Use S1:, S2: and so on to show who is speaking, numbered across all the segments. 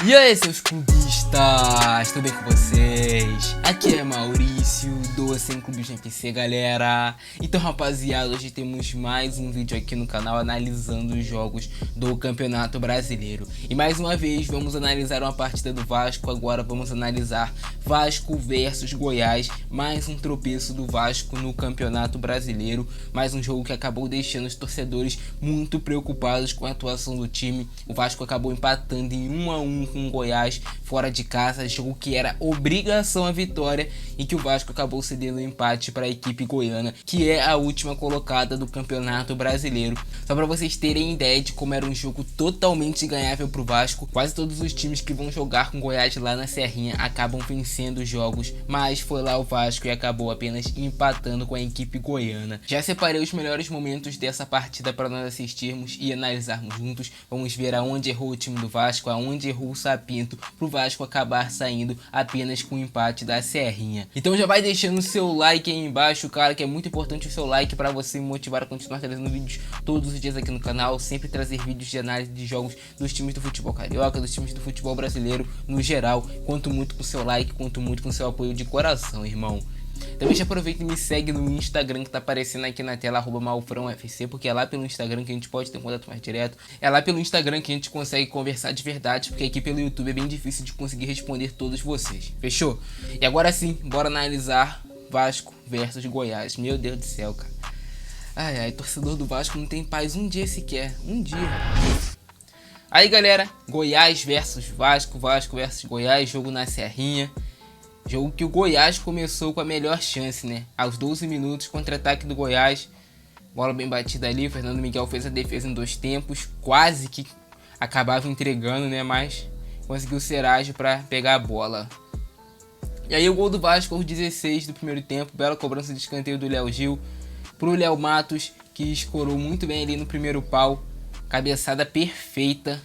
S1: E aí, seus clubistas, tudo bem com vocês? Aqui é Maurício, do Sem Clubismo FC, galera. Então, rapaziada, hoje temos mais um vídeo aqui no canal analisando os jogos do Campeonato Brasileiro. E mais uma vez, vamos analisar uma partida do Vasco. Agora vamos analisar Vasco versus Goiás. Mais um tropeço do Vasco no Campeonato Brasileiro. Mais um jogo que acabou deixando os torcedores muito preocupados com a atuação do time. O Vasco acabou empatando em 1-1 com o Goiás fora de casa, jogo que era obrigação a vitória e que o Vasco acabou cedendo o empate para a equipe goiana, que é a última colocada do Campeonato Brasileiro. Só para vocês terem ideia de como era um jogo totalmente ganhável para o Vasco, quase todos os times que vão jogar com o Goiás lá na Serrinha acabam vencendo os jogos, mas foi lá o Vasco e acabou apenas empatando com a equipe goiana. Já separei os melhores momentos dessa partida para nós assistirmos e analisarmos juntos. Vamos ver aonde errou o time do Vasco, aonde errou o Sapinto, pro Vasco acabar saindo apenas com o empate da Serrinha. Então já vai deixando o seu like aí embaixo, cara, que é muito importante o seu like para você me motivar a continuar trazendo vídeos todos os dias aqui no canal, sempre trazer vídeos de análise de jogos dos times do futebol carioca, dos times do futebol brasileiro no geral. Conto muito com o seu like, conto muito com o seu apoio de coração, irmão. Também já aproveita e me segue no Instagram que tá aparecendo aqui na tela, @malfrãofc, porque é lá pelo Instagram que a gente pode ter um contato mais direto. É lá pelo Instagram que a gente consegue conversar de verdade, porque aqui pelo YouTube é bem difícil de conseguir responder todos vocês. Fechou? E agora sim, bora analisar Vasco versus Goiás. Meu Deus do céu, cara. Ai, torcedor do Vasco não tem paz um dia sequer. Um dia. Aí, galera, Goiás versus Vasco, Vasco versus Goiás, jogo na Serrinha. Jogo que o Goiás começou com a melhor chance, né? Aos 12 minutos, contra-ataque do Goiás. Bola bem batida ali, o Fernando Miguel fez a defesa em 2 tempos. Quase que acabava entregando, né? Mas conseguiu ser ágil para pegar a bola. E aí o gol do Vasco aos 16 do primeiro tempo. Bela cobrança de escanteio do Léo Gil. Pro Léo Matos, que escorou muito bem ali no primeiro pau. Cabeçada perfeita.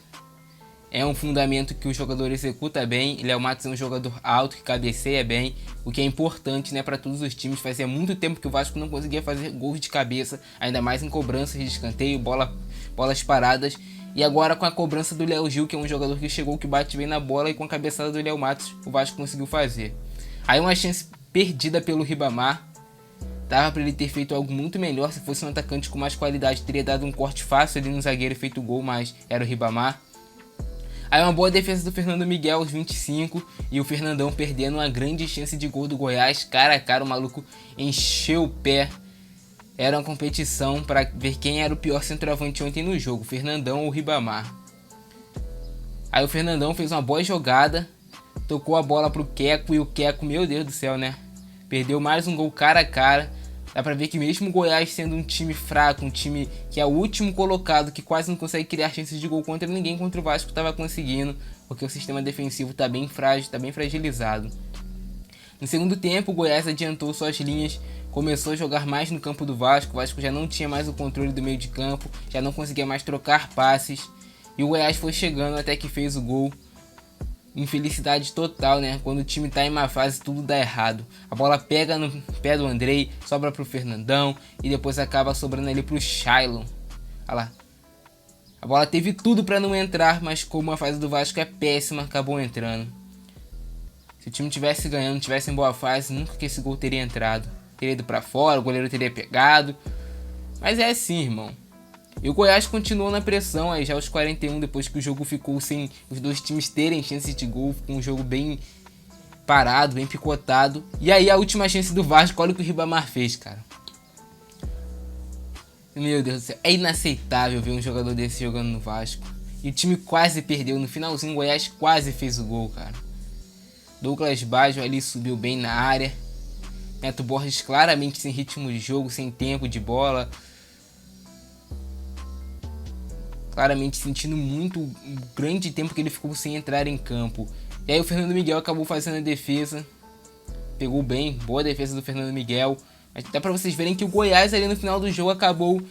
S1: É um fundamento que o jogador executa bem. Léo Matos é um jogador alto que cabeceia bem, o que é importante, né, para todos os times. Fazia muito tempo que o Vasco não conseguia fazer gols de cabeça, ainda mais em cobranças de escanteio, bolas paradas. E agora com a cobrança do Léo Gil, que é um jogador que chegou, que bate bem na bola, e com a cabeçada do Léo Matos, o Vasco conseguiu fazer. Aí uma chance perdida pelo Ribamar. Dava para ele ter feito algo muito melhor. Se fosse um atacante com mais qualidade, teria dado um corte fácil ali no zagueiro e feito o gol, mas era o Ribamar. Aí uma boa defesa do Fernando Miguel aos 25 e o Fernandão perdendo uma grande chance de gol do Goiás. Cara a cara, o maluco encheu o pé. Era uma competição para ver quem era o pior centroavante ontem no jogo, Fernandão ou Ribamar. Aí o Fernandão fez uma boa jogada, tocou a bola pro Queco e o Queco, meu Deus do céu, né? Perdeu mais um gol cara a cara. Dá pra ver que mesmo o Goiás sendo um time fraco, um time que é o último colocado, que quase não consegue criar chances de gol contra ninguém, contra o Vasco estava conseguindo, porque o sistema defensivo tá bem frágil, tá bem fragilizado. No segundo tempo, o Goiás adiantou suas linhas, começou a jogar mais no campo do Vasco. O Vasco já não tinha mais o controle do meio de campo, já não conseguia mais trocar passes, e o Goiás foi chegando até que fez o gol. Infelicidade total, né? Quando o time tá em uma fase, tudo dá errado. A bola pega no pé do Andrei, sobra pro Fernandão e depois acaba sobrando ali pro Shailon. Olha lá. A bola teve tudo para não entrar, mas como a fase do Vasco é péssima, acabou entrando. Se o time tivesse ganhando, tivesse em boa fase, nunca que esse gol teria entrado. Teria ido pra fora, o goleiro teria pegado. Mas é assim, irmão. E o Goiás continuou na pressão aí já aos 41, depois que o jogo ficou sem os dois times terem chances de gol, com um jogo bem parado, bem picotado. E aí a última chance do Vasco, olha o que o Ribamar fez, cara. Meu Deus do céu, é inaceitável ver um jogador desse jogando no Vasco. E o time quase perdeu, no finalzinho o Goiás quase fez o gol, cara. Douglas Baggio ali subiu bem na área. Neto Borges claramente sem ritmo de jogo, sem tempo de bola. Claramente sentindo muito o grande tempo que ele ficou sem entrar em campo. E aí o Fernando Miguel acabou fazendo a defesa. Pegou bem, boa defesa do Fernando Miguel. Mas dá pra vocês verem que o Goiás ali no final do jogo acabou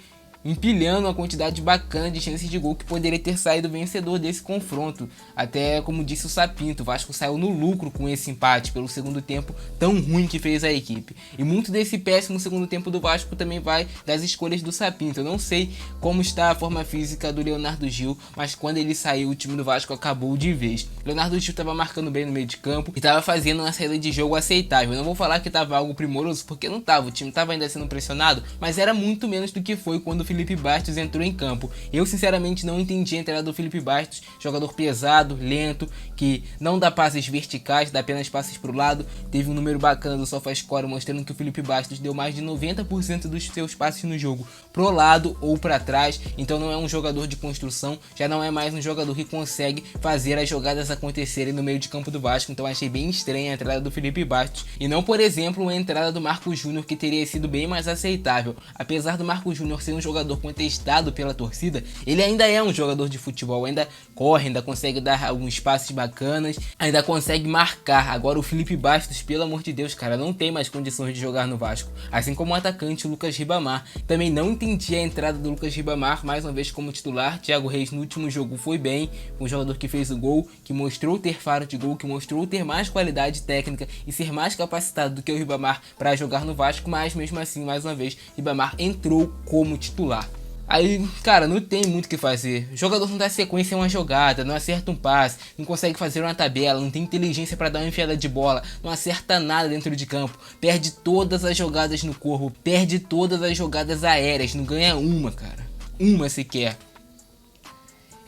S1: empilhando uma quantidade bacana de chances de gol que poderia ter saído vencedor desse confronto. Até como disse o Sapinto, o Vasco saiu no lucro com esse empate pelo segundo tempo tão ruim que fez a equipe. E muito desse péssimo segundo tempo do Vasco também vai das escolhas do Sapinto. Eu não sei como está a forma física do Leonardo Gil, mas quando ele saiu o time do Vasco acabou de vez. Leonardo Gil estava marcando bem no meio de campo e estava fazendo uma saída de jogo aceitável. Eu não vou falar que estava algo primoroso porque não estava, o time estava ainda sendo pressionado, mas era muito menos do que foi quando o Felipe Bastos entrou em campo. Eu sinceramente não entendi a entrada do Felipe Bastos, jogador pesado, lento, que não dá passes verticais, dá apenas passes para o lado. Teve um número bacana do SofaScore mostrando que o Felipe Bastos deu mais de 90% dos seus passes no jogo pro lado ou para trás, então não é um jogador de construção, já não é mais um jogador que consegue fazer as jogadas acontecerem no meio de campo do Vasco. Então achei bem estranha a entrada do Felipe Bastos e não, por exemplo, a entrada do Marcos Júnior, que teria sido bem mais aceitável. Apesar do Marcos Júnior ser um jogador contestado pela torcida, ele ainda é um jogador de futebol, ainda corre, ainda consegue dar alguns passes bacanas, ainda consegue marcar. Agora o Felipe Bastos, pelo amor de Deus, cara, não tem mais condições de jogar no Vasco. Assim como o atacante Lucas Ribamar. Também não entendi a entrada do Lucas Ribamar, mais uma vez como titular. Thiago Reis no último jogo foi bem, um jogador que fez o gol, que mostrou ter faro de gol, que mostrou ter mais qualidade técnica e ser mais capacitado do que o Ribamar para jogar no Vasco, mas mesmo assim, mais uma vez, Ribamar entrou como titular. Aí, cara, não tem muito o que fazer. O jogador não dá sequência em uma jogada, não acerta um passe, não consegue fazer uma tabela, não tem inteligência para dar uma enfiada de bola, não acerta nada dentro de campo, perde todas as jogadas no corpo, perde todas as jogadas aéreas, não ganha uma, cara. Uma sequer.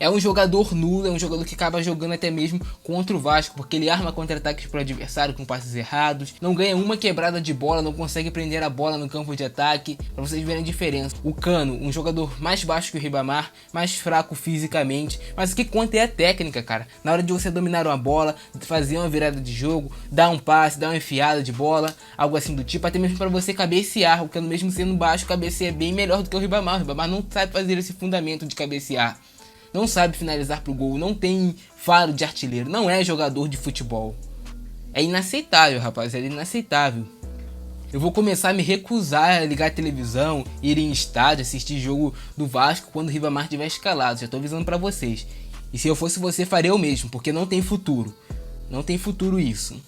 S1: É um jogador nulo, é um jogador que acaba jogando até mesmo contra o Vasco, porque ele arma contra-ataques para o adversário com passes errados, não ganha uma quebrada de bola, não consegue prender a bola no campo de ataque, para vocês verem a diferença. O Cano, um jogador mais baixo que o Ribamar, mais fraco fisicamente, mas o que conta é a técnica, cara. Na hora de você dominar uma bola, fazer uma virada de jogo, dar um passe, dar uma enfiada de bola, algo assim do tipo, até mesmo para você cabecear. O Cano, mesmo sendo baixo, cabeceia bem melhor do que o Ribamar. O Ribamar não sabe fazer esse fundamento de cabecear. Não sabe finalizar pro gol, não tem faro de artilheiro, não é jogador de futebol. É inaceitável, rapaziada, é inaceitável. Eu vou começar a me recusar a ligar a televisão, ir em estádio, assistir jogo do Vasco quando o Ribamar estiver escalado, já tô avisando pra vocês. E se eu fosse você, faria o mesmo, porque não tem futuro. Não tem futuro isso.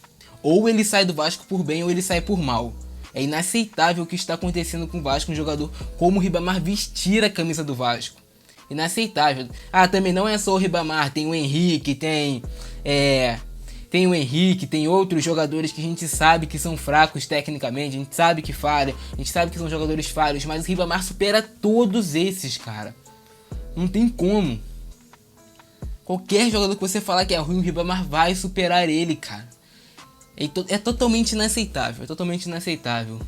S1: Ou ele sai do Vasco por bem ou ele sai por mal. É inaceitável o que está acontecendo com o Vasco, um jogador como o Ribamar vestir a camisa do Vasco. Inaceitável. Ah, também não é só o Ribamar, tem o Henrique, tem o Henrique, tem outros jogadores que a gente sabe que são fracos tecnicamente, a gente sabe que falham, a gente sabe que são jogadores falhos, mas o Ribamar supera todos esses, cara. Não tem como. Qualquer jogador que você falar que é ruim, o Ribamar vai superar ele, cara. É totalmente inaceitável, é totalmente inaceitável.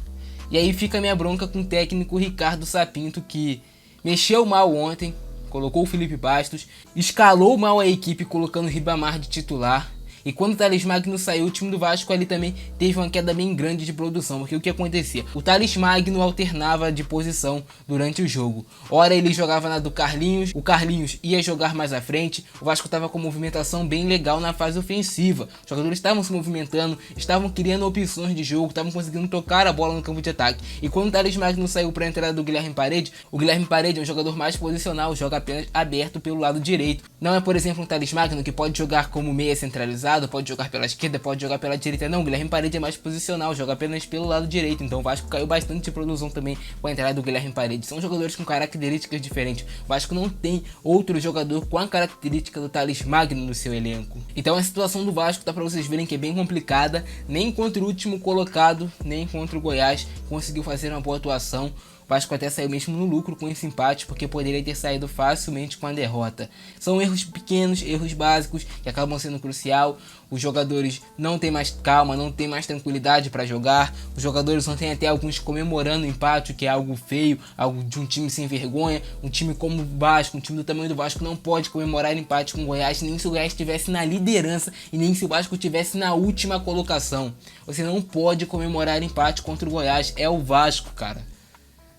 S1: E aí fica a minha bronca com o técnico Ricardo Sapinto, que mexeu mal ontem, colocou o Felipe Bastos, escalou mal a equipe colocando o Ribamar de titular. E quando o Thales Magno saiu, o time do Vasco ali também teve uma queda bem grande de produção. Porque o que acontecia? O Thales Magno alternava de posição durante o jogo. Ora ele jogava na do Carlinhos, o Carlinhos ia jogar mais à frente. O Vasco estava com movimentação bem legal na fase ofensiva. Os jogadores estavam se movimentando, estavam criando opções de jogo, estavam conseguindo tocar a bola no campo de ataque. E quando o Thales Magno saiu para a entrada do Guilherme Parede, o Guilherme Parede é um jogador mais posicional, joga apenas aberto pelo lado direito. Não é, por exemplo, um Thales Magno que pode jogar como meia centralizado, pode jogar pela esquerda, pode jogar pela direita. Não, o Guilherme Parede é mais posicional, joga apenas pelo lado direito. Então o Vasco caiu bastante de produção também com a entrada do Guilherme Parede. São jogadores com características diferentes. O Vasco não tem outro jogador com a característica do Thales Magno no seu elenco. Então a situação do Vasco tá pra vocês verem que é bem complicada. Nem contra o último colocado, nem contra o Goiás conseguiu fazer uma boa atuação. O Vasco até saiu mesmo no lucro com esse empate, porque poderia ter saído facilmente com a derrota. São erros pequenos, erros básicos, que acabam sendo crucial. Os jogadores não têm mais calma, não têm mais tranquilidade para jogar. Os jogadores ontem até alguns comemorando o empate, o que é algo feio, algo de um time sem vergonha. Um time como o Vasco, um time do tamanho do Vasco, não pode comemorar empate com o Goiás, nem se o Goiás estivesse na liderança e nem se o Vasco estivesse na última colocação. Você não pode comemorar empate contra o Goiás, é o Vasco, cara.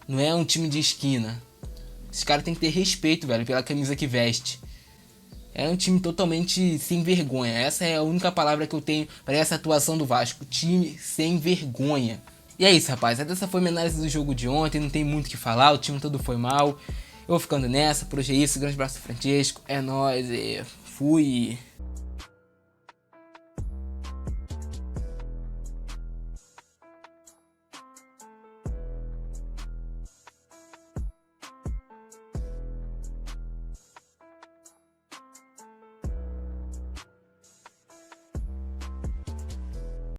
S1: Não é um time de esquina. Esse cara tem que ter respeito, velho, pela camisa que veste. É um time totalmente sem vergonha. Essa é a única palavra que eu tenho para essa atuação do Vasco. Time sem vergonha. E é isso, rapaz. Essa foi a minha análise do jogo de ontem. Não tem muito o que falar. O time todo foi mal. Eu vou ficando nessa, por hoje é isso. Grande abraço, Francesco. É nóis e fui.